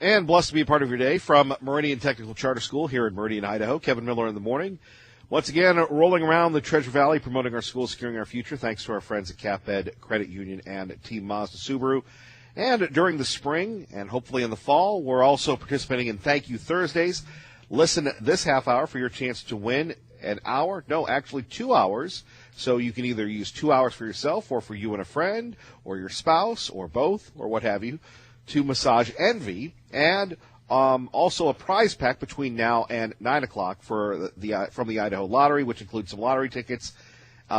And blessed to be a part of your day from Meridian Technical Charter School here in Meridian, Idaho. Kevin Miller in the morning. Once again, rolling around the Treasure Valley, promoting our schools, securing our future, thanks to our friends at CapEd Credit Union and Team Mazda Subaru. And during the spring and hopefully in the fall, we're also participating in Thank You Thursdays. Listen this half hour for your chance to win an hour, no, actually 2 hours. So you can either use 2 hours for yourself or for you and a friend or your spouse or both or what have you to Massage Envy, and also a prize pack between now and 9 o'clock for from the Idaho Lottery, which includes some lottery tickets.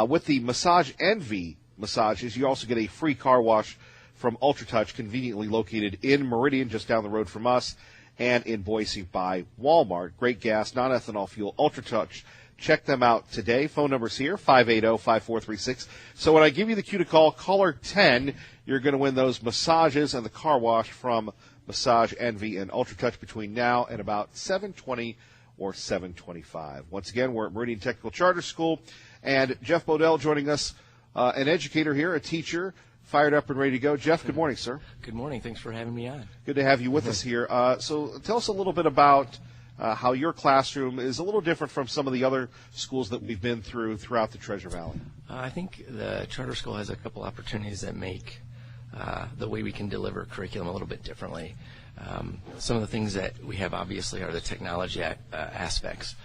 With the Massage Envy massages, you also get a free car wash from UltraTouch, conveniently located in Meridian, just down the road from us, and in Boise by Walmart. Great gas, non-ethanol fuel, UltraTouch. Check them out today. Phone number's here, 580-5436. So when I give you the cue to call, caller 10, you're going to win those massages and the car wash from Massage Envy and UltraTouch between now and about 7:20 or 7:25. Once again, we're at Meridian Technical Charter School, and Jeff Bodell joining us, an educator here, a teacher, fired up and ready to go. Jeff, good morning, sir. Good morning. Thanks for having me on. Good to have you with us here. So tell us a little bit about how your classroom is a little different from some of the other schools that we've been throughout the Treasure Valley. I think the charter school has a couple opportunities that make the way we can deliver curriculum a little bit differently. Some of the things that we have obviously are the technology aspects.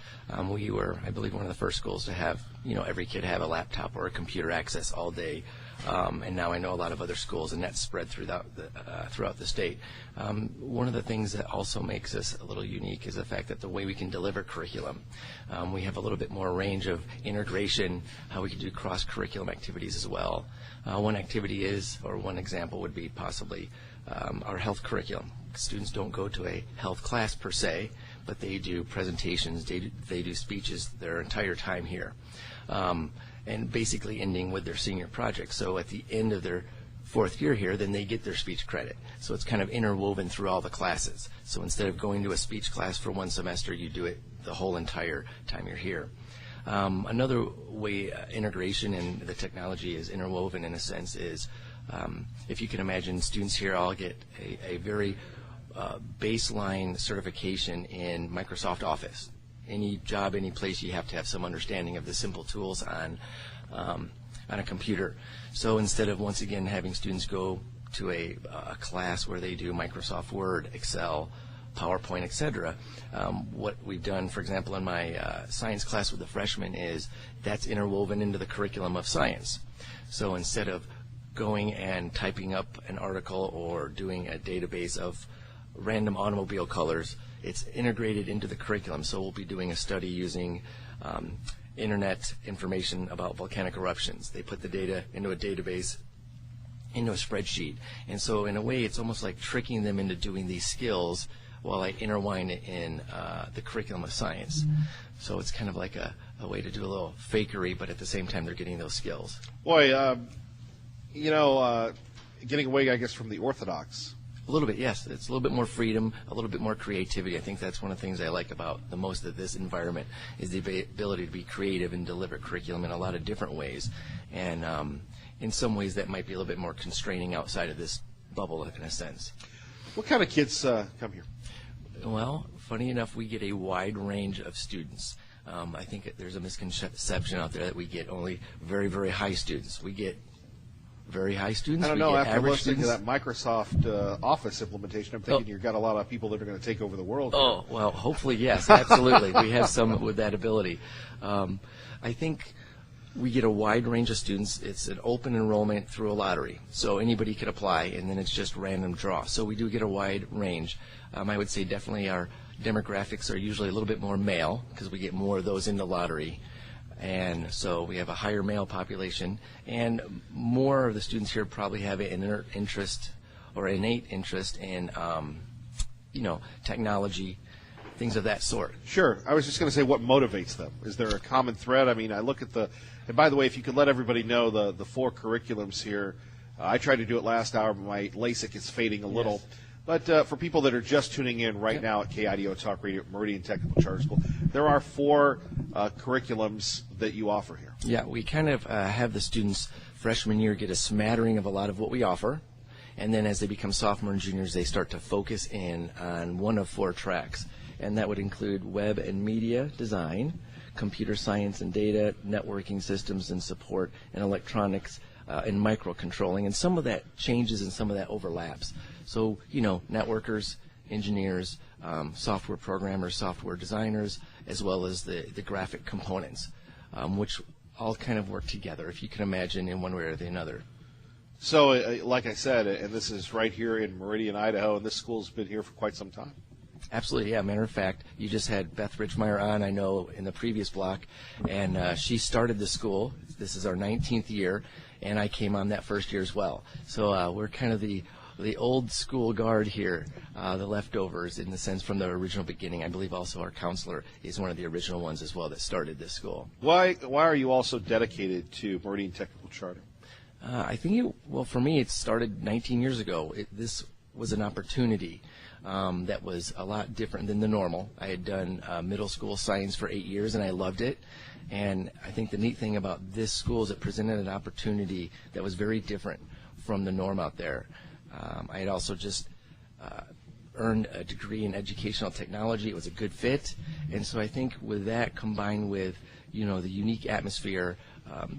We were, I believe, one of the first schools to have, every kid have a laptop or a computer access all day. And now I know a lot of other schools, and that's spread throughout the state. One of the things that also makes us a little unique is the fact that the way we can deliver curriculum, we have a little bit more range of integration, how we can do cross-curriculum activities as well. One example would be possibly our health curriculum. Students don't go to a health class per se, but they do presentations, they do speeches their entire time here. And basically ending with their senior project. So at the end of their fourth year here, then they get their speech credit. So it's kind of interwoven through all the classes. So instead of going to a speech class for one semester, you do it the whole entire time you're here. Another way integration and the technology is interwoven in a sense is, if you can imagine, students here all get a very baseline certification in Microsoft Office. Any job, any place, you have to have some understanding of the simple tools on a computer. So instead of, once again, having students go to a class where they do Microsoft Word, Excel, PowerPoint, etc., what we've done, for example, in my science class with the freshmen is that's interwoven into the curriculum of science. So instead of going and typing up an article or doing a database of random automobile colors, it's integrated into the curriculum. So we'll be doing a study using internet information about volcanic eruptions. They put the data into a database, into a spreadsheet. And so in a way, it's almost like tricking them into doing these skills while I intertwine it in the curriculum of science. So it's kind of like a way to do a little fakery, but at the same time, they're getting those skills. Boy, getting away, I guess, from the orthodox. A little bit, yes. It's a little bit more freedom, a little bit more creativity. I think that's one of the things I like about the most of this environment is the ability to be creative and deliver curriculum in a lot of different ways. And in some ways that might be a little bit more constraining outside of this bubble in a sense. What kind of kids come here? Well, funny enough, we get a wide range of students. I think there's a misconception out there that we get only very, very high students. We get very high students. I don't know. After listening students. to that Microsoft Office implementation, I'm thinking you've got a lot of people that are going to take over the world. Oh, well, hopefully, yes, absolutely. We have some with that ability. I think we get a wide range of students. It's an open enrollment through a lottery, so anybody could apply, and then it's just random draw. So we do get a wide range. I would say definitely our demographics are usually a little bit more male because we get more of those in the lottery. And so we have a higher male population, and more of the students here probably have an innate interest in, technology, things of that sort. Sure. I was just going to say, what motivates them? Is there a common thread? I mean, I look at and by the way, if you could let everybody know the four curriculums here. I tried to do it last hour, but my LASIK is fading a little. But for people that are just tuning in right now at KIDO Talk Radio at Meridian Technical Charter School, there are four curriculums that you offer here. Yeah, we kind of have the students freshman year get a smattering of a lot of what we offer, And then as they become sophomore and juniors, they start to focus in on one of 4 tracks. And that would include web and media design, computer science and data, networking systems and support, and electronics and microcontrolling. And some of that changes and some of that overlaps. So, networkers, engineers, software programmers, software designers, as well as the graphic components, which all kind of work together, if you can imagine, in one way or the other. So, like I said, and this is right here in Meridian, Idaho, and this school's been here for quite some time. Absolutely, yeah. Matter of fact, you just had Beth Ridgemeyer on, I know, in the previous block, and she started the school. This is our 19th year, and I came on that first year as well. So we're kind of the old school guard here, the leftovers in the sense from the original beginning. I believe also our counselor is one of the original ones as well that started this school. Why are you also dedicated to Meridian Technical Charter? I think, for me, it started 19 years ago. This was an opportunity that was a lot different than the normal. I had done middle school science for 8 years, and I loved it. And I think the neat thing about this school is it presented an opportunity that was very different from the norm out there. I had also just earned a degree in educational technology. It was a good fit. And so I think with that combined with, the unique atmosphere,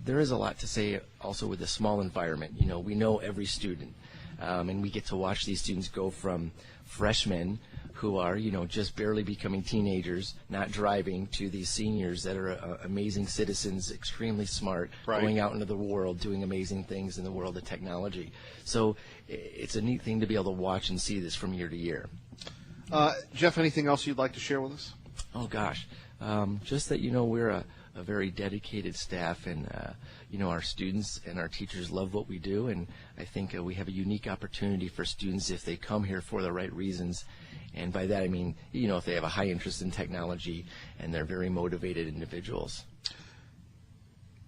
there is a lot to say also with the small environment. We know every student, and we get to watch these students go from freshmen who are, just barely becoming teenagers, not driving, to these seniors that are amazing citizens, extremely smart, right, going out into the world, doing amazing things in the world of technology. So it's a neat thing to be able to watch and see this from year to year. Jeff, anything else you'd like to share with us? Oh, gosh. Just that, we're a very dedicated staff, and, our students and our teachers love what we do, and I think we have a unique opportunity for students if they come here for the right reasons. And by that I mean, if they have a high interest in technology and they're very motivated individuals.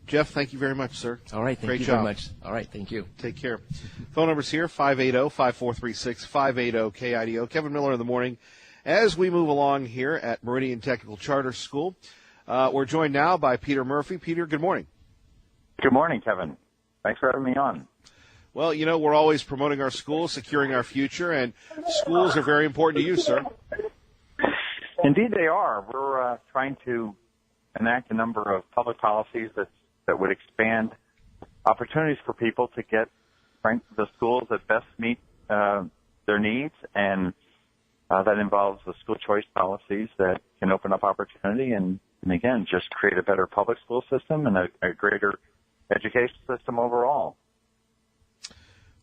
Jeff, thank you very much, sir. All right, thank you very much. All right, thank you. Take care. Phone number's here, 580-5436, 580-KIDO. Kevin Miller in the morning. As we move along here at Meridian Technical Charter School, we're joined now by Peter Murphy. Peter, good morning. Good morning, Kevin. Thanks for having me on. Well, we're always promoting our schools, securing our future, and schools are very important to you, sir. Indeed, they are. We're trying to enact a number of public policies that would expand opportunities for people to get the schools that best meet their needs, and that involves the school choice policies that can open up opportunity and again, just create a better public school system and a greater education system overall.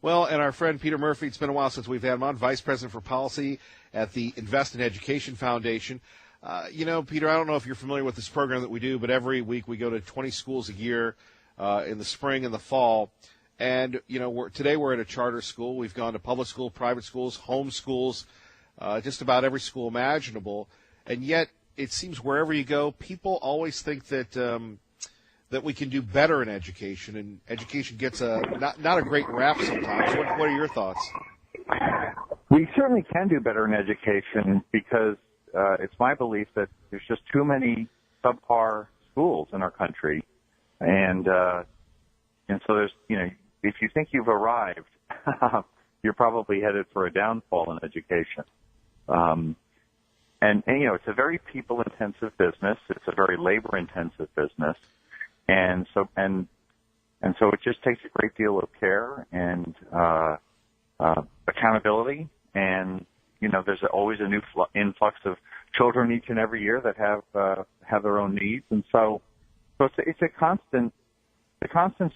Well, and our friend Peter Murphy, it's been a while since we've had him on, Vice President for Policy at the Invest in Education Foundation. Peter, I don't know if you're familiar with this program that we do, but every week we go to 20 schools a year in the spring and the fall. And, today we're at a charter school. We've gone to public school, private schools, home schools, just about every school imaginable. And yet it seems wherever you go, people always think that we can do better in education, and education gets not a great rap sometimes. What are your thoughts? We certainly can do better in education because it's my belief that there's just too many subpar schools in our country, and so there's if you think you've arrived, you're probably headed for a downfall in education. And it's a very people-intensive business. It's a very labor-intensive business. And so it just takes a great deal of care and accountability. And there's always a new influx of children each and every year that have their own needs. And so it's a constant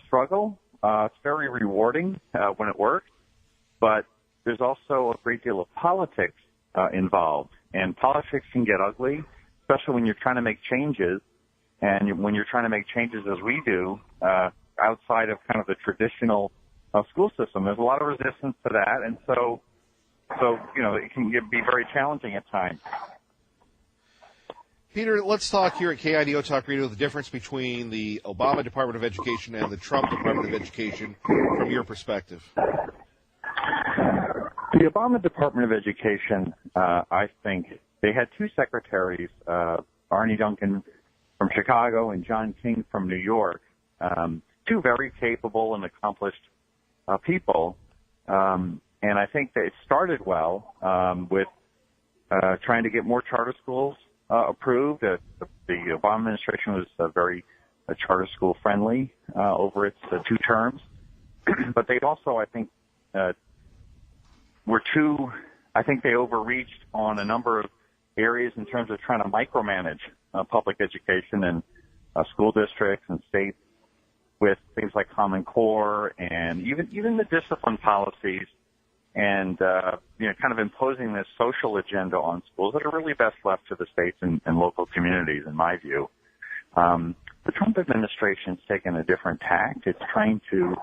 struggle. It's very rewarding when it works, but there's also a great deal of politics involved. And politics can get ugly, especially when you're trying to make changes. And when you're trying to make changes, as we do, outside of kind of the traditional school system, there's a lot of resistance to that, and so it can be very challenging at times. Peter, let's talk here at KIDO Talk Radio the difference between the Obama Department of Education and the Trump Department of Education from your perspective. The Obama Department of Education, I think, they had two secretaries, Arne Duncan from Chicago and John King from New York, two very capable and accomplished people. and I think that it started well with trying to get more charter schools approved. The Obama administration was very charter school friendly over its 2 terms, but they also, I think, I think they overreached on a number of areas in terms of trying to micromanage public education and school districts and states with things like Common Core and even the discipline policies and kind of imposing this social agenda on schools that are really best left to the states and local communities, in my view. The Trump administration's taken a different tact. It's trying to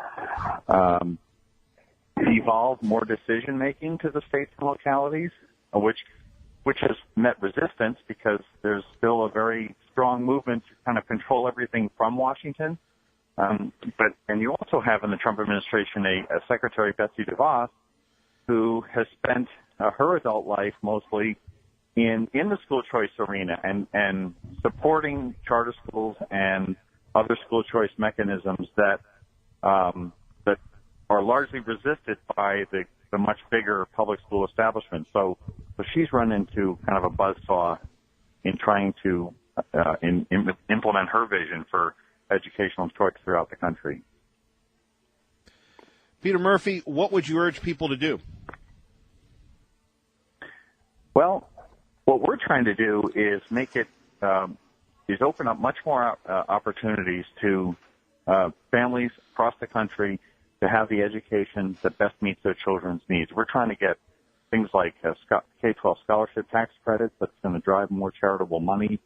evolve more decision making to the states and localities, which has met resistance because there's still a very strong movement to kind of control everything from Washington. And you also have in the Trump administration a Secretary, Betsy DeVos, who has spent her adult life mostly in the school choice arena and supporting charter schools and other school choice mechanisms that are largely resisted by the much bigger public school establishment. So she's run into kind of a buzzsaw in trying to implement her vision for educational choice throughout the country. Peter Murphy, what would you urge people to do? Well, what we're trying to do is is open up much more opportunities to families across the country to have the education that best meets their children's needs. We're trying to get things like K-12 scholarship tax credits that's going to drive more charitable money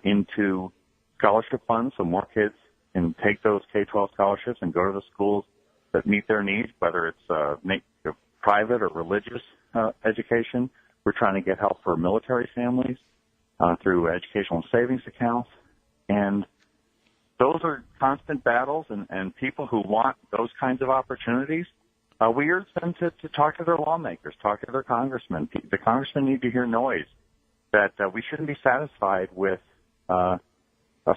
into scholarship funds so more kids can take those K-12 scholarships and go to the schools that meet their needs, whether it's private or religious education. We're trying to get help for military families through educational savings accounts. And those are constant battles, and people who want those kinds of opportunities, we urge them to talk to their lawmakers, talk to their congressmen. The congressmen need to hear noise that we shouldn't be satisfied with a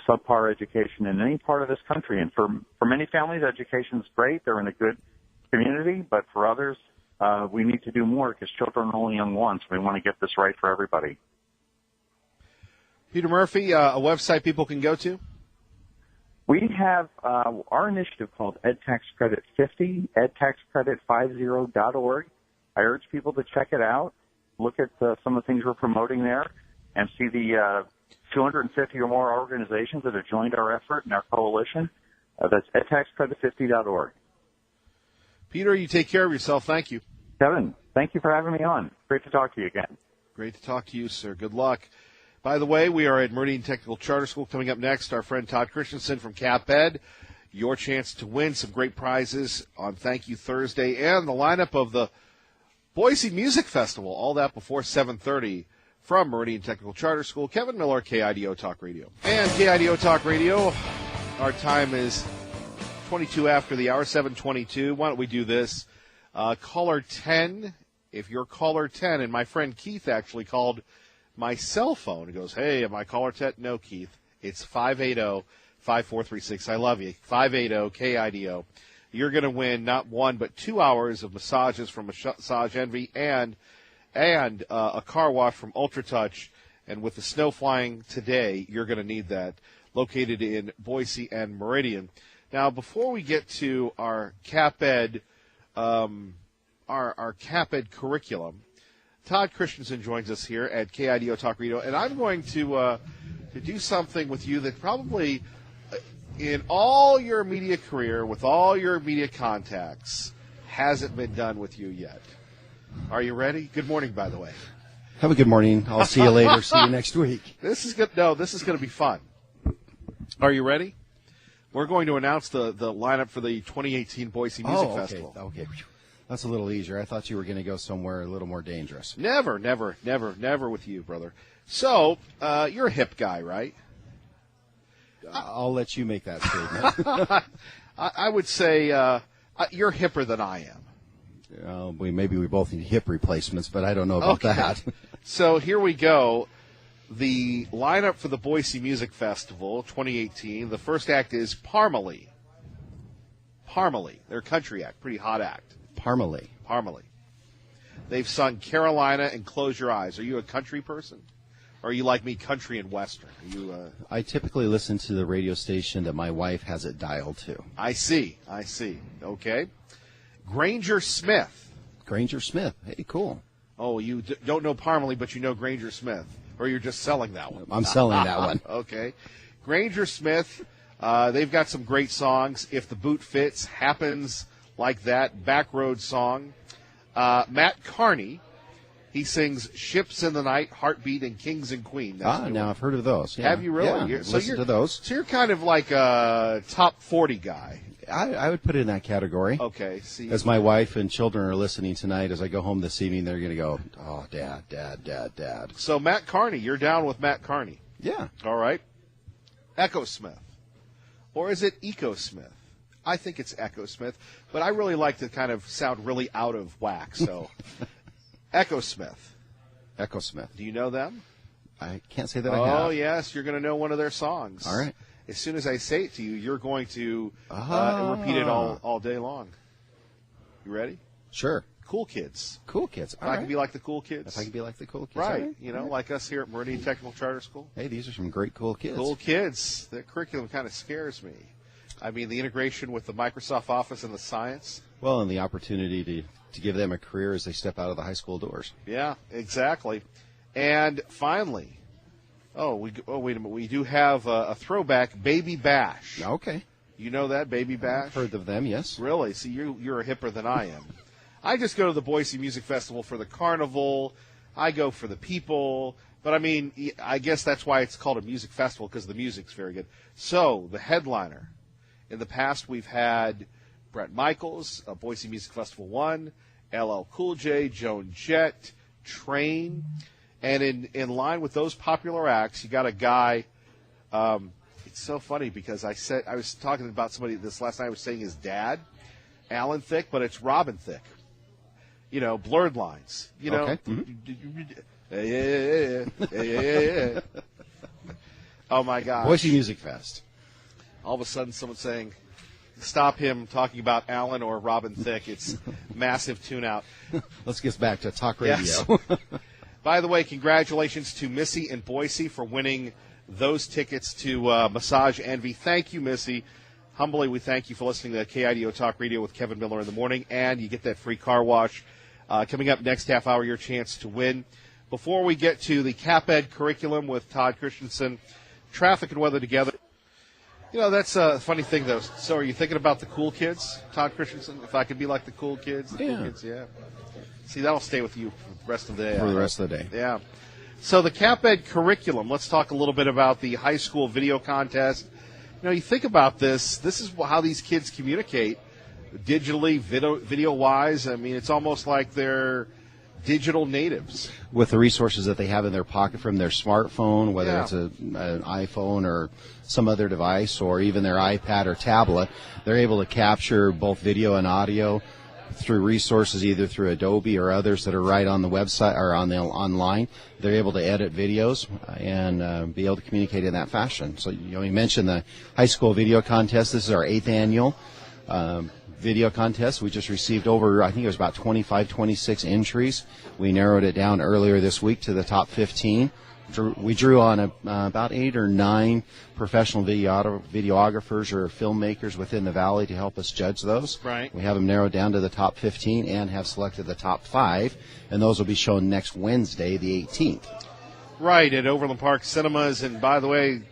subpar education in any part of this country. And for many families, education is great. They're in a good community. But for others, we need to do more because children are only young once. We want to get this right for everybody. Peter Murphy, a website people can go to? We have our initiative called EdTax Credit 50, edtaxcredit50.org. I urge people to check it out, look at some of the things we're promoting there, and see the 250 or more organizations that have joined our effort and our coalition. That's edtaxcredit50.org. Peter, you take care of yourself. Thank you. Kevin, thank you for having me on. Great to talk to you again. Great to talk to you, sir. Good luck. By the way, we are at Meridian Technical Charter School. Coming up next, our friend Todd Christensen from Cap Ed. Your chance to win some great prizes on Thank You Thursday and the lineup of the Boise Music Festival. All that before 7:30 from Meridian Technical Charter School. Kevin Miller, KIDO Talk Radio. And KIDO Talk Radio, our time is 22 after the hour, 7:22. Why don't we do this? Caller 10, if you're caller 10, and my friend Keith actually called my cell phone. He goes, hey, am I caller 10? No, Keith. It's 580-5436. I love you. 580-KIDO. You're going to win not 1 but 2 hours of massages from Massage Envy and a car wash from Ultra Touch. And with the snow flying today, you're going to need that. Located in Boise and Meridian. Now, before we get to our Cap Ed, our Cap Ed curriculum, Todd Christensen joins us here at KIDO Talk Radio, and I'm going to do something with you that probably, in all your media career, with all your media contacts, hasn't been done with you yet. Are you ready? Good morning, by the way. Have a good morning. I'll see you later. See you next week. This is good. No, this is going to be fun. Are you ready? We're going to announce the lineup for the 2018 Boise Music Festival. Okay. That's a little easier. I thought you were going to go somewhere a little more dangerous. Never with you, brother. So, you're a hip guy, right? I'll let you make that statement. I would say you're hipper than I am. Maybe we both need hip replacements, but I don't know about that. So here we go. The lineup for the Boise Music Festival 2018, the first act is Parmalee. Their country act, pretty hot act. Parmalee. They've sung Carolina and Close Your Eyes. Are you a country person? Or are you like me, country and western? Are you? I typically listen to the radio station that my wife has it dialed to. I see. Okay. Granger Smith. Granger Smith. Hey, cool. Oh, you don't know Parmalee, but you know Granger Smith. Or you're just selling that one. I'm selling that one. Okay. Granger Smith, they've got some great songs. If the Boot Fits, Happens Like That, Backroad Song. Matt Carney, he sings Ships in the Night, Heartbeat, and Kings and Queen. Now I've heard of those. Yeah. Have you really? Yeah, listen to those. So you're kind of like a top 40 guy. I would put it in that category. Okay. See, as my wife and children are listening tonight, as I go home this evening, they're going to go, oh, Dad, Dad, Dad, Dad. So Matt Carney, you're down with Matt Carney. Yeah. All right. Echo Smith. Or is it Eco Smith? I think it's Echo Smith, but I really like to kind of sound really out of whack, so Echo Smith. Echo Smith. Do you know them? I can't say that I have. Oh, yes, you're going to know one of their songs. All right. As soon as I say it to you, you're going to repeat it all day long. You ready? Sure. Cool Kids. Cool Kids. If I can be like the cool kids. If I can be like the cool kids. Right. Right. You know, like us here at Meridian Technical Charter School. Hey, these are some great cool kids. Cool kids. Their curriculum kind of scares me. I mean, the integration with the Microsoft Office and the science. Well, and the opportunity to give them a career as they step out of the high school doors. Yeah, exactly. And finally, wait a minute. We do have a throwback, Baby Bash. Okay. You know that, Baby Bash? I've heard of them, yes. Really? See, you're hipper than I am. I just go to the Boise Music Festival for the carnival. I go for the people. But, I mean, I guess that's why it's called a music festival, because the music's very good. So, the headliner. In the past, we've had Bret Michaels, Boise Music Festival 1, LL Cool J, Joan Jett, Train. And in line with those popular acts, you got a guy. It's so funny because I was talking about somebody this last night. I was saying his dad, Alan Thicke, but it's Robin Thicke. You know, Blurred Lines. You know, Okay. Oh my gosh! Boise Music Fest. All of a sudden, someone's saying, "Stop him talking about Alan or Robin Thicke." It's massive tune-out. Let's get back to talk radio. Yes. By the way, congratulations to Missy and Boise for winning those tickets to Massage Envy. Thank you, Missy. Humbly, we thank you for listening to KIDO Talk Radio with Kevin Miller in the morning, and you get that free car wash. Coming up next half hour, your chance to win. Before we get to the CapEd curriculum with Todd Christensen, traffic and weather together. You know, that's a funny thing, though. So are you thinking about the cool kids, Todd Christensen? If I could be like the cool kids? Yeah. Cool kids, yeah. See, that'll stay with you for the rest of the day. For the rest of the day. Yeah. So the CapEd curriculum, let's talk a little bit about the high school video contest. You know, you think about this. This is how these kids communicate digitally, video-wise. I mean, it's almost like they're digital natives. With the resources that they have in their pocket from their smartphone, whether Yeah. it's an iPhone or some other device or even their iPad or tablet, they're able to capture both video and audio through resources either through Adobe or others that are right on the website or on the online. They're able to edit videos and be able to communicate in that fashion. So, you know, you mentioned the high school video contest. This is our 8th annual video contest. We just received over, I think it was about 25, 26 entries. We narrowed it down earlier this week to the top 15. We drew on about 8 or 9 professional videographers or filmmakers within the valley to help us judge those. Right. We have them narrowed down to the top 15 and have selected the top 5, and those will be shown next Wednesday, the 18th. Right, at Overland Park Cinemas. And by the way,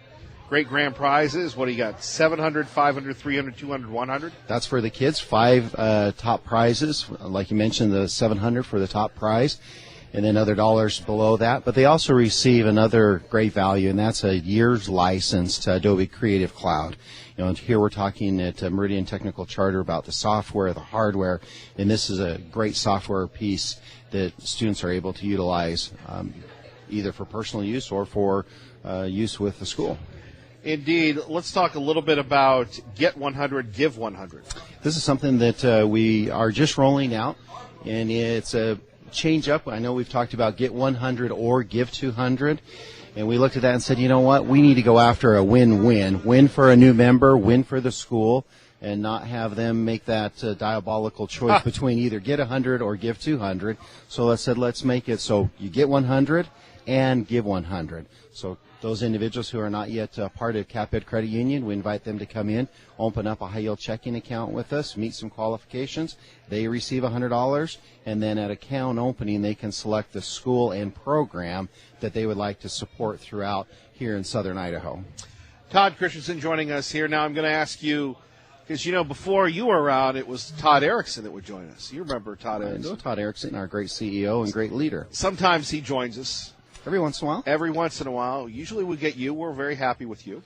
great grand prizes. What do you got? 700, 500, 300, 200, 100? That's for the kids. 5 top prizes. Like you mentioned, the 700 for the top prize, and then other dollars below that. But they also receive another great value, and that's a year's license to Adobe Creative Cloud. You know, and here we're talking at Meridian Technical Charter about the software, the hardware, and this is a great software piece that students are able to utilize either for personal use or for use with the school. Indeed. Let's talk a little bit about Get 100, Give 100. This is something that we are just rolling out, and it's a change up. I know we've talked about Get 100 or Give 200, and we looked at that and said, you know what, we need to go after a win-win. Win for a new member, win for the school, and not have them make that diabolical choice between either get 100 or give 200. So I said, let's make it so you get 100 and give 100. So those individuals who are not yet part of CapEd Credit Union, we invite them to come in, open up a high-yield checking account with us, meet some qualifications. They receive $100, and then at account opening, they can select the school and program that they would like to support throughout here in southern Idaho. Todd Christensen joining us here. Now I'm going to ask you, because, before you were around, it was Todd Erickson that would join us. You remember Todd Erickson? I know Todd Erickson, our great CEO and great leader. Sometimes he joins us. Every once in a while? Every once in a while. Usually we get you. We're very happy with you.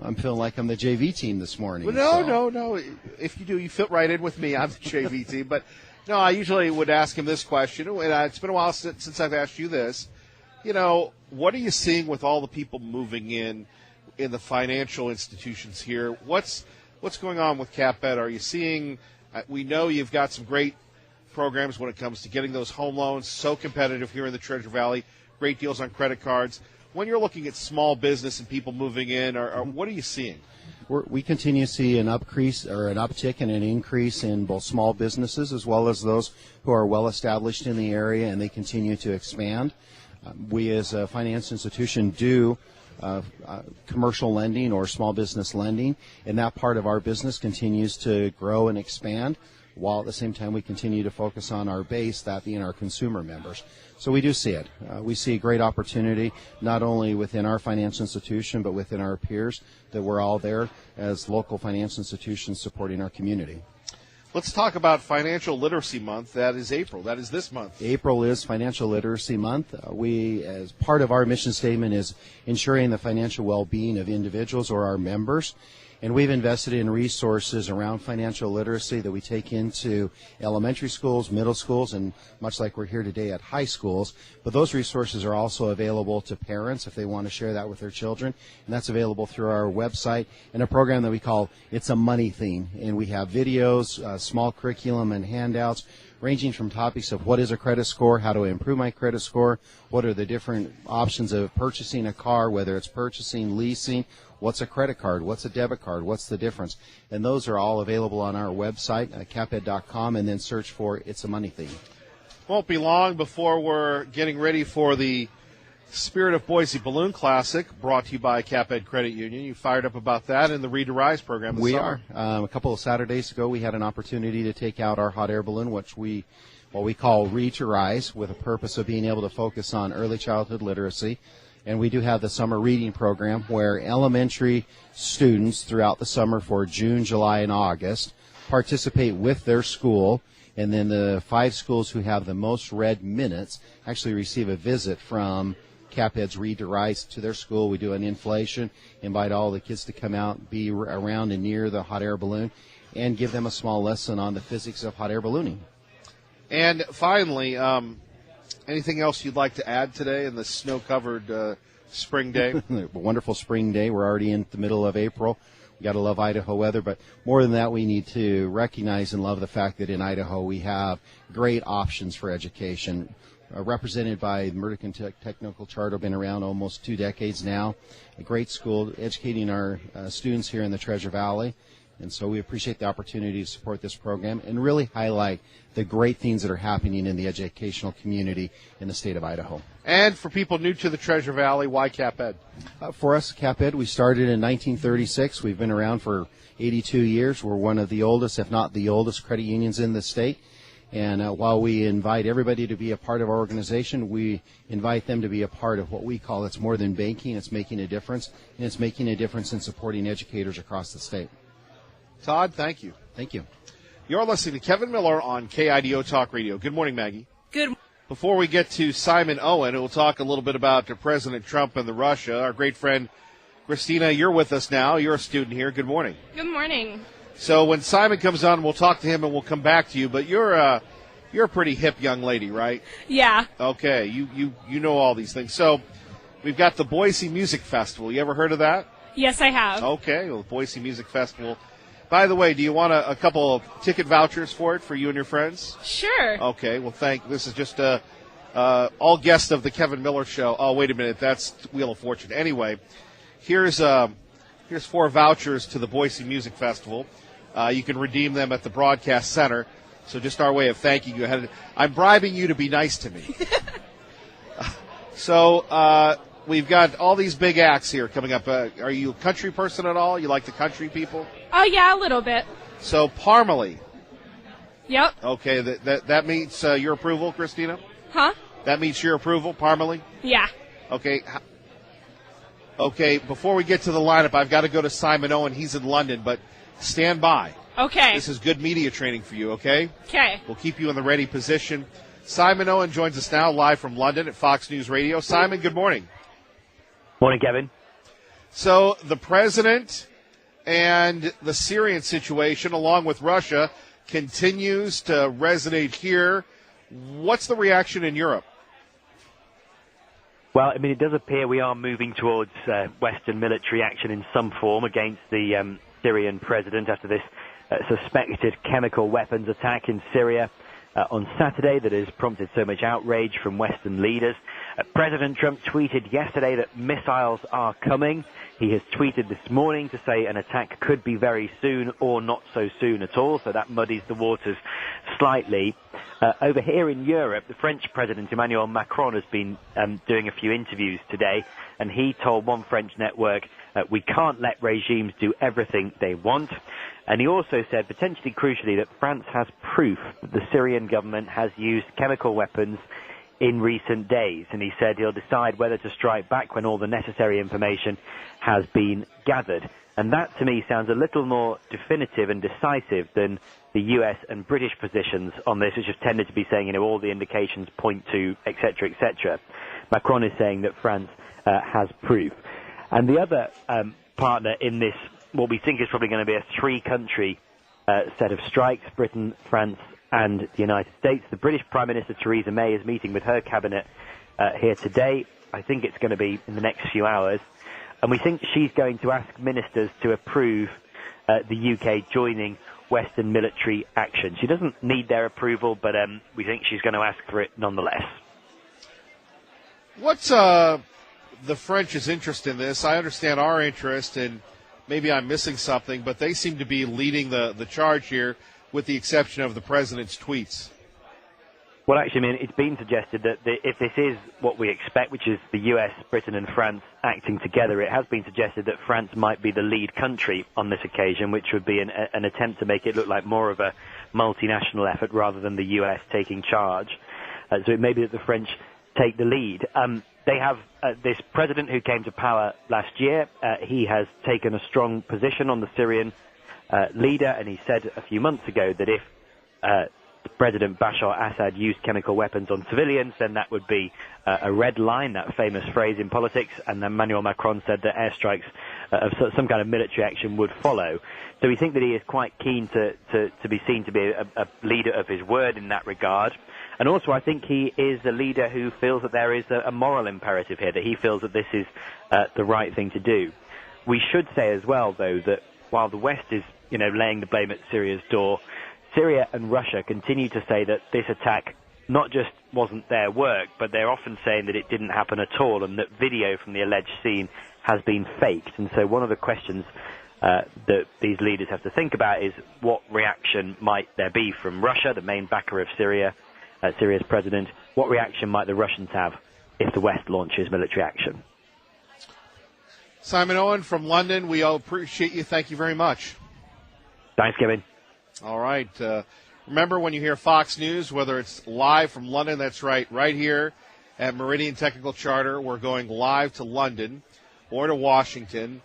I'm feeling like I'm the JV team this morning. Well, no. If you do, you fit right in with me. I'm the JV team. But, no, I usually would ask him this question, and it's been a while since I've asked you this. What are you seeing with all the people moving in the financial institutions here? What's going on with CapEd? Are you seeing we know you've got some great programs when it comes to getting those home loans, so competitive here in the Treasure Valley, great deals on credit cards. When you're looking at small business and people moving in, what are you seeing? We continue to see an uptick and an increase in both small businesses as well as those who are well established in the area, and they continue to expand. We as a finance institution do commercial lending or small business lending, and that part of our business continues to grow and expand, while at the same time we continue to focus on our base, that being our consumer members. So we do see it. We see a great opportunity, not only within our financial institution, but within our peers, that we're all there as local financial institutions supporting our community. Let's talk about Financial Literacy Month. That is April. That is this month. April is Financial Literacy Month. We, as part of our mission statement, is ensuring the financial well-being of individuals or our members. And we've invested in resources around financial literacy that we take into elementary schools, middle schools, and much like we're here today at high schools. But those resources are also available to parents if they want to share that with their children. And that's available through our website and a program that we call It's a Money Theme. And we have videos, small curriculum, and handouts ranging from topics of what is a credit score, how do I improve my credit score, what are the different options of purchasing a car, whether it's purchasing, leasing, what's a credit card, what's a debit card, what's the difference. And those are all available on our website, caped.com, and then search for It's a Money Theme. Won't be long before we're getting ready for the Spirit of Boise Balloon Classic, brought to you by CapEd Credit Union. You fired up about that in the Read to Rise program this summer. We are. A couple of Saturdays ago, we had an opportunity to take out our hot air balloon, what we call Read to Rise, with a purpose of being able to focus on early childhood literacy. And we do have the summer reading program where elementary students throughout the summer for June, July, and August participate with their school. And then the 5 schools who have the most read minutes actually receive a visit from CapEd's Read to Rise to their school. We do an inflation, invite all the kids to come out, be around and near the hot air balloon, and give them a small lesson on the physics of hot air ballooning. And finally, anything else you'd like to add today in the snow-covered spring day? A wonderful spring day. We're already in the middle of April. We got to love Idaho weather, but more than that, we need to recognize and love the fact that in Idaho we have great options for education. Represented by the Murdoch Technical Charter, been around almost 2 decades now. A great school educating our students here in the Treasure Valley. And so we appreciate the opportunity to support this program and really highlight the great things that are happening in the educational community in the state of Idaho. And for people new to the Treasure Valley, why CapEd? For us, CapEd, we started in 1936. We've been around for 82 years. We're one of the oldest, if not the oldest, credit unions in the state. And while we invite everybody to be a part of our organization, we invite them to be a part of what we call It's More Than Banking. It's making a difference, and it's making a difference in supporting educators across the state. Todd, thank you. Thank you. You're listening to Kevin Miller on KIDO Talk Radio. Good morning, Maggie. Good. Before we get to Simon Owen, we'll talk a little bit about President Trump and the Russia. Our great friend Christina, you're with us now. You're a student here. Good morning. Good morning. So when Simon comes on, we'll talk to him and we'll come back to you. But you're a pretty hip young lady, right? Yeah. Okay, you know all these things. So we've got the Boise Music Festival. You ever heard of that? Yes, I have. Okay, well, the Boise Music Festival. By the way, do you want a couple of ticket vouchers for it for you and your friends? Sure. Okay, well, this is just all guests of the Kevin Miller Show. Oh, wait a minute, that's Wheel of Fortune. Anyway, here's 4 vouchers to the Boise Music Festival. You can redeem them at the broadcast center. So just our way of thanking you. I'm bribing you to be nice to me. So we've got all these big acts here coming up. Are you a country person at all? You like the country people? Oh, yeah, a little bit. So Parmalee. Yep. Okay, that meets your approval, Christina? Huh? That meets your approval, Parmalee? Yeah. Okay. Okay, before we get to the lineup, I've got to go to Simon Owen. He's in London, but stand by. Okay. This is good media training for you, okay? Okay. We'll keep you in the ready position. Simon Owen joins us now live from London at Fox News Radio. Simon, good morning. Morning, Kevin. So the president and the Syrian situation, along with Russia, continues to resonate here. What's the reaction in Europe? Well, I mean, it does appear we are moving towards Western military action in some form against the Syrian president after this suspected chemical weapons attack in Syria on Saturday that has prompted so much outrage from Western leaders. President Trump tweeted yesterday that missiles are coming. He has tweeted this morning to say an attack could be very soon or not so soon at all, so that muddies the waters slightly. Over here in Europe, the French President Emmanuel Macron has been doing a few interviews today, and he told one French network, we can't let regimes do everything they want. And he also said, potentially crucially, that France has proof that the Syrian government has used chemical weapons in recent days. And he said he'll decide whether to strike back when all the necessary information has been gathered. And that, to me, sounds a little more definitive and decisive than the US and British positions on this, which have tended to be saying, all the indications point to, etc., etc. Macron is saying that France has proof. And the other partner in this, what we think is probably going to be a three-country set of strikes, Britain, France, and the United States. The British Prime Minister Theresa May is meeting with her cabinet here today. I think it's going to be in the next few hours. And we think she's going to ask ministers to approve the UK joining Western military action. She doesn't need their approval, but we think she's going to ask for it nonetheless. What's the French's interest in this? I understand our interest, and maybe I'm missing something, but they seem to be leading the charge here, with the exception of the president's tweets. Well, actually, I mean, it's been suggested that if this is what we expect, which is the US, Britain and France acting together, it has been suggested that France might be the lead country on this occasion, which would be an attempt to make it look like more of a multinational effort rather than the US taking charge. So it may be that the French take the lead. They have this president who came to power last year. He has taken a strong position on the Syrian leader, and he said a few months ago that if President Bashar Assad used chemical weapons on civilians, then that would be a red line, that famous phrase in politics. And then Emmanuel Macron said that airstrikes of some kind of military action would follow. So we think that he is quite keen to be seen to be a leader of his word in that regard. And also I think he is a leader who feels that there is a moral imperative here, that he feels that this is the right thing to do. We should say as well, though, that while the West is, laying the blame at Syria's door, Syria and Russia continue to say that this attack not just wasn't their work, but they're often saying that it didn't happen at all and that video from the alleged scene has been faked. And so one of the questions that these leaders have to think about is what reaction might there be from Russia, the main backer of Syria, Syria's president. What reaction might the Russians have if the West launches military action? Simon Owen from London, we all appreciate you. Thank you very much. Thanks, Kevin. All right. Remember, when you hear Fox News, whether it's live from London, that's right here at Meridian Technical Charter, we're going live to London or to Washington.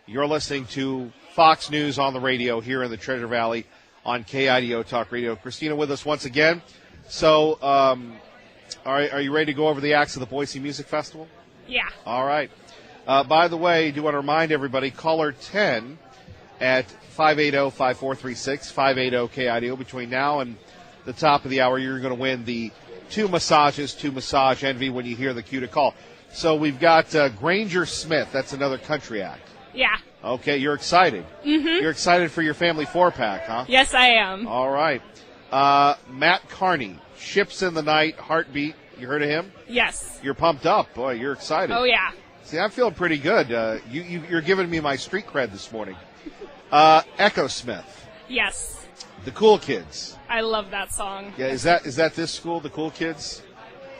You're listening to Fox News on the radio here in the Treasure Valley on KIDO Talk Radio. Christina with us once again. So, are you ready to go over the acts of the Boise Music Festival? Yeah. All right. By the way, I do want to remind everybody, caller 10 at 580-5436, 580-KIDO. Between now and the top of the hour, you're going to win the two massages to Massage Envy when you hear the cue to call. So we've got Granger Smith. That's another country act. Yeah. Okay, you're excited. Mm-hmm. You're excited for your family 4-pack, huh? Yes, I am. All right. Matt Carney, Ships in the Night, Heartbeat. You heard of him? Yes. You're pumped up. Boy, you're excited. Oh, yeah. See, I'm feeling pretty good. You're giving me my street cred this morning. Echo Smith. Yes. The Cool Kids. I love that song. Yeah, is that this school, the Cool Kids?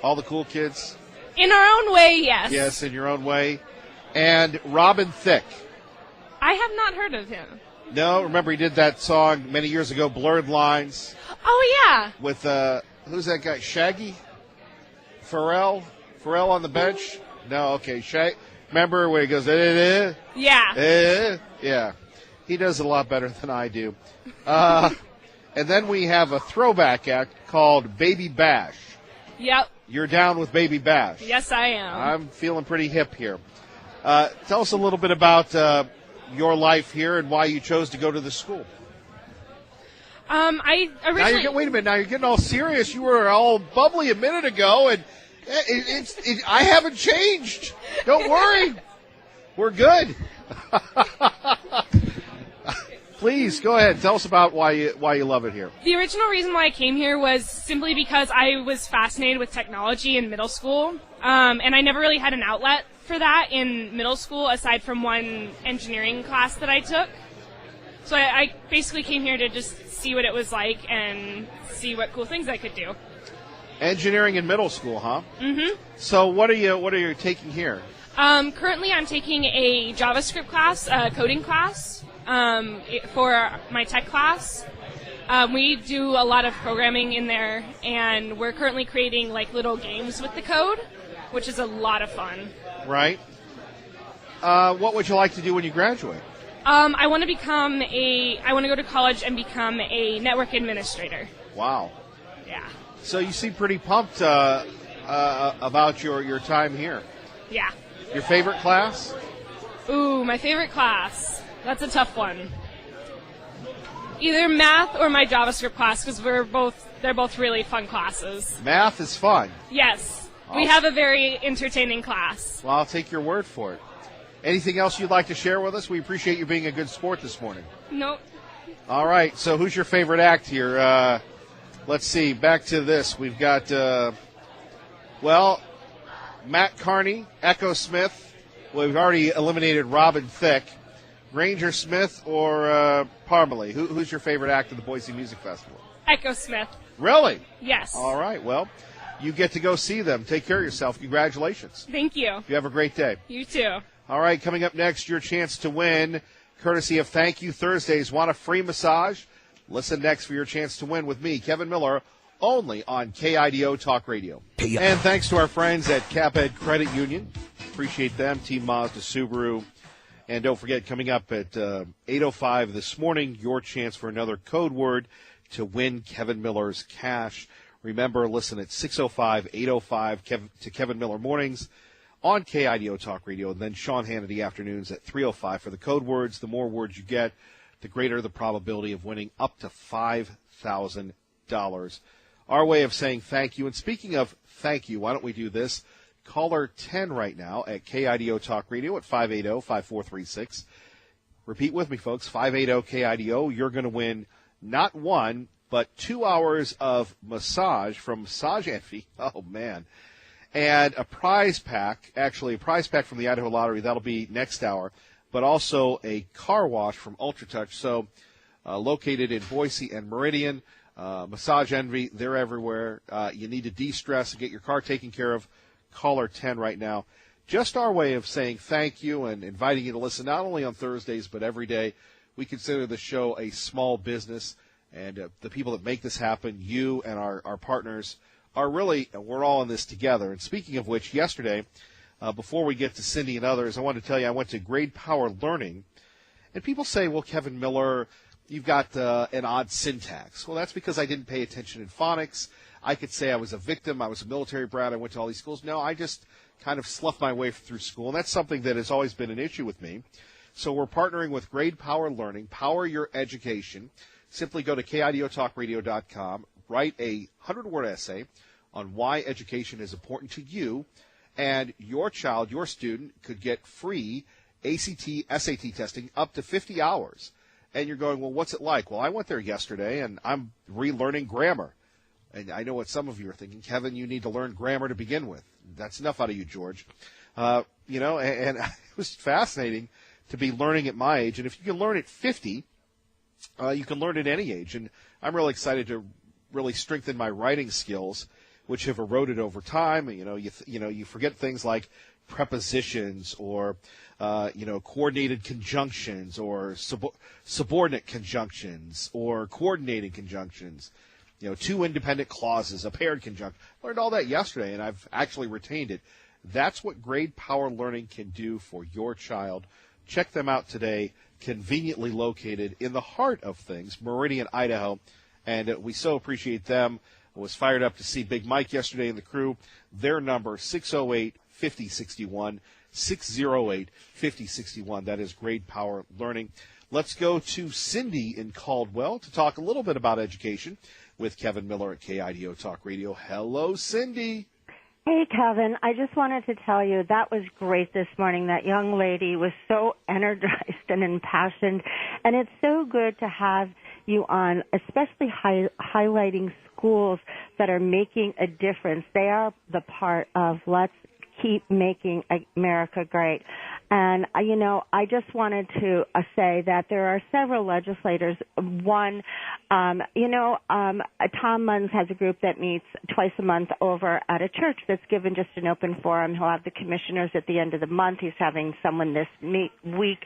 All the Cool Kids? In our own way, yes. Yes, in your own way. And Robin Thicke. I have not heard of him. No, remember he did that song many years ago, Blurred Lines, Oh, yeah. with, who's that guy, Shaggy? Pharrell? Pharrell on the bench? No, okay. Remember where he goes, Yeah. yeah. He does it a lot better than I do. And then we have a throwback act called Baby Bash. Yep. You're down with Baby Bash. Yes, I am. I'm feeling pretty hip here. Tell us a little bit about your life here and why you chose to go to the school. I originally... Wait a minute. Now you're getting all serious. You were all bubbly a minute ago, and I haven't changed. Don't worry. We're good. Please, go ahead. Tell us about why you love it here. The original reason why I came here was simply because I was fascinated with technology in middle school, and I never really had an outlet for that in middle school aside from one engineering class that I took. So I basically came here to just see what it was like and see what cool things I could do. Engineering in middle school, huh? Mm-hmm. So what are you taking here? Currently I'm taking a JavaScript class, coding class, for my tech class. We do a lot of programming in there, and we're currently creating like little games with the code, which is a lot of fun. Right. What would you like to do when you graduate? I want to go to college and become a network administrator. Wow. Yeah. So you seem pretty pumped about your time here. Yeah. Your favorite class? Ooh, my favorite class. That's a tough one. Either math or my JavaScript class, because they're both really fun classes. Math is fun. Yes. We have a very entertaining class. Well, I'll take your word for it. Anything else you'd like to share with us? We appreciate you being a good sport this morning. Nope. All right, so who's your favorite act here? Let's see, back to this. We've got, Matt Carney, Echo Smith. Well, we've already eliminated Robin Thicke. Ranger Smith or Parmalee? Who's your favorite act of the Boise Music Festival? Echo Smith. Really? Yes. All right, well, you get to go see them. Take care of yourself. Congratulations. Thank you. You have a great day. You too. All right, coming up next, your chance to win, courtesy of Thank You Thursdays. Want a free massage? Listen next for your chance to win with me, Kevin Miller, only on KIDO Talk Radio. And thanks to our friends at CapEd Credit Union. Appreciate them, Team Mazda, Subaru. And don't forget, coming up at 8:05 this morning, your chance for another code word to win Kevin Miller's cash. Remember, listen at 6:05, 8:05 to Kevin Miller Mornings on KIDO Talk Radio, and then Sean Hannity afternoons at 3:05 for the code words. The more words you get, the greater the probability of winning up to $5,000. Our way of saying thank you. And speaking of thank you, why don't we do this? Caller 10 right now at KIDO Talk Radio at 580-5436. Repeat with me, folks, 580-KIDO. You're going to win not 1, but 2 hours of massage from Massage Envy. Oh, man. And a prize pack from the Idaho Lottery. That'll be next hour. But also a car wash from UltraTouch. So located in Boise and Meridian. Massage Envy, they're everywhere. You need to de-stress and get your car taken care of. Caller 10 right now. Just our way of saying thank you and inviting you to listen not only on Thursdays but every day. We consider the show a small business, and the people that make this happen, you and our partners, are really, we're all in this together. And speaking of which, yesterday, before we get to Cindy and others, I want to tell you I went to Grade Power Learning, and people say, well, Kevin Miller, you've got an odd syntax. Well, that's because I didn't pay attention in phonics. I could say I was a victim. I was a military brat. I went to all these schools. No, I just kind of sloughed my way through school, and that's something that has always been an issue with me. So we're partnering with Grade Power Learning, Power Your Education. Simply go to KIDOTalkRadio.com, write a 100-word essay on why education is important to you, and your child, your student, could get free ACT, SAT testing up to 50 hours. And you're going, well, what's it like? Well, I went there yesterday, and I'm relearning grammar. And I know what some of you are thinking, Kevin, you need to learn grammar to begin with. That's enough out of you, George. And it was fascinating to be learning at my age. And if you can learn at 50, you can learn at any age. And I'm really excited to really strengthen my writing skills, which have eroded over time. You forget things like prepositions or coordinated conjunctions or subordinate conjunctions or coordinating conjunctions. Two independent clauses, a paired conjunction. Learned all that yesterday, and I've actually retained it. That's what Grade Power Learning can do for your child. Check them out today, conveniently located in the heart of things, Meridian, Idaho. And we so appreciate them. I was fired up to see Big Mike yesterday and the crew. Their number, 608-5061, 608-5061. That is Grade Power Learning. Let's go to Cindy in Caldwell to talk a little bit about education with Kevin Miller at KIDO Talk Radio. Hello, Cindy. Hey, Kevin. I just wanted to tell you that was great this morning. That young lady was so energized and impassioned, and it's so good to have you on, especially highlighting schools that are making a difference. They are the part of let's keep making America great. And, I just wanted to say that there are several legislators. One, Tom Munns has a group that meets twice a month over at a church that's given just an open forum. He'll have the commissioners at the end of the month. He's having someone this week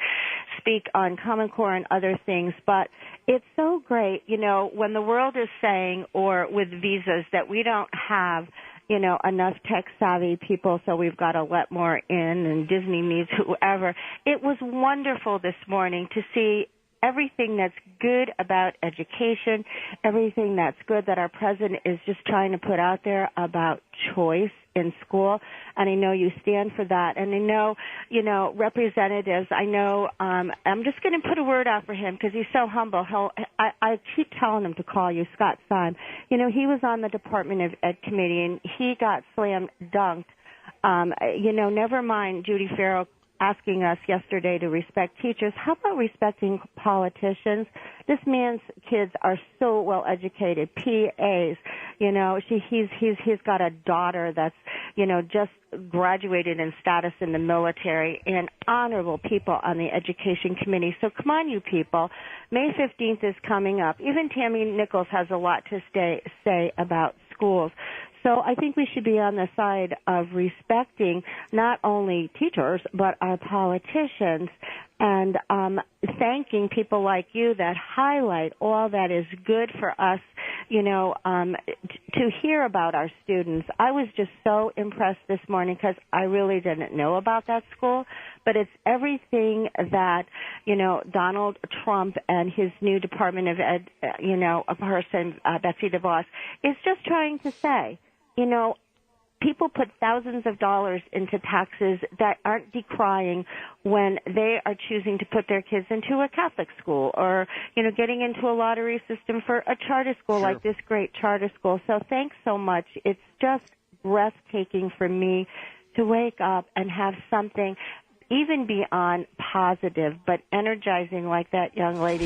speak on Common Core and other things. But it's so great, when the world is saying, or with visas, that we don't have enough tech-savvy people, so we've got to let more in, and Disney needs whoever. It was wonderful this morning to see everything that's good about education, everything that's good that our president is just trying to put out there about choice in school. And I know you stand for that. And I know, representatives, I'm just going to put a word out for him because he's so humble. I keep telling him to call you, Scott Syme. He was on the Department of Ed committee and he got slam dunked. Never mind Judy Farrell asking us yesterday to respect teachers. How about respecting politicians? This man's kids are so well educated, PAs. He's got a daughter that's, just graduated in status in the military, and honorable people on the education committee. So come on, you people. May 15th is coming up. Even Tammy Nichols has a lot to say about schools. So I think we should be on the side of respecting not only teachers, but our politicians, and thanking people like you that highlight all that is good for us, to hear about our students. I was just so impressed this morning because I really didn't know about that school, but it's everything that, Donald Trump and his new Department of Ed, a person, Betsy DeVos, is just trying to say. People put thousands of dollars into taxes that aren't decrying when they are choosing to put their kids into a Catholic school or, getting into a lottery system for a charter school like this great charter school. So thanks so much. It's just breathtaking for me to wake up and have something even beyond positive but energizing like that young lady.